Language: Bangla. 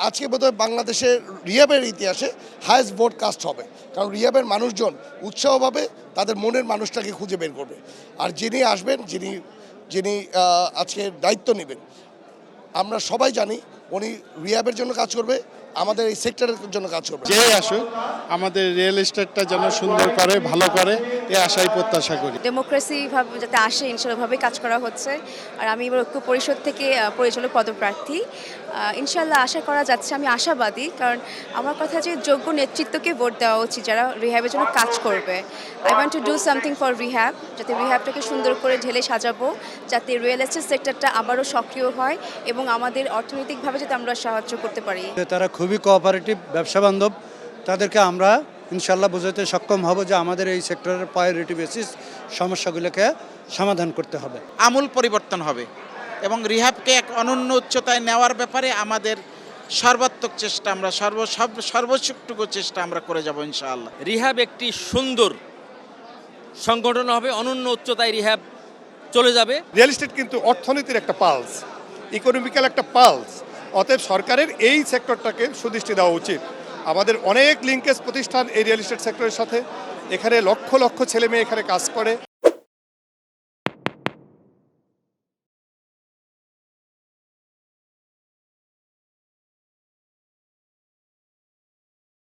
আজকে বোধহয় বাংলাদেশের রিহাবের ইতিহাসে হায়েস্ট ভোট কাস্ট হবে, কারণ রিহাবের মানুষজন উৎসাহ পাবে, তাদের মনের মানুষটাকে খুঁজে বের করবে। আর যিনি আসবেন, যিনি যিনি আজকে দায়িত্ব নেবেন, আমরা সবাই জানি উনি রিহাবের জন্য কাজ করবে, আমাদের এই সেক্টরের জন্য কাজ করবে। যে আসুক আমাদের রিয়েল এস্টেটটা যেন সুন্দর করে, ভালো করে, এই আশাই প্রত্যাশা করি। ডেমোক্রেসি ভাবে যাতে আসে ইনশাল্লাহভাবে কাজ করা হচ্ছে। আর আমি এবার ঐক্য পরিষদ থেকে পরিচালক পদপ্রার্থী। ইনশাল্লাহ আশা করা যাচ্ছে, আমি আশাবাদী, কারণ আমার কথা যে যোগ্য নেতৃত্বকে ভোট দেওয়া উচিত যারা রিহ্যাবের জন্য কাজ করবে। I want to do something for rehab, যাতে রিহ্যাবটাকে সুন্দর করে ঢেলে সাজাবো, যাতে রিয়েল এস্টেট সেক্টরটা আবারও সক্রিয় হয় এবং আমাদের অর্থনৈতিকভাবে যাতে আমরা সাহায্য করতে পারি। তারা খুবই কোঅপারেটিভ, ব্যবসা বান্ধব। তাদেরকে আমরা ইনশাল্লাহ বোঝাতে সক্ষম হব যে আমাদের এই সেক্টরের প্রায়োরিটি বেসিস সমস্যাগুলোকে সমাধান করতে হবে। আমূল পরিবর্তন হবে এবং রিহ্যাবকে এক অনন্য উচ্চতায় নেওয়ার ব্যাপারে আমাদের সর্বাত্মক চেষ্টা, আমরা সর্বশক্তটুকু চেষ্টা আমরা করে যাব ইনশাআল্লাহ। রিহ্যাব একটি সুন্দর সংগঠন হবে, অনন্য উচ্চতায় রিহ্যাব চলে যাবে। রিয়েল এস্টেট কিন্তু অর্থনীতির একটা পালস, ইকোনমিক্যাল একটা পালস। অতএব সরকারের এই সেক্টরটাকে সুদৃষ্টি দেওয়া উচিত। আমাদের অনেক লিঙ্কেজ প্রতিষ্ঠান এই রিয়েল এস্টেট সেক্টরের সাথে, এখানে লক্ষ লক্ষ ছেলে মেয়ে এখানে কাজ করে।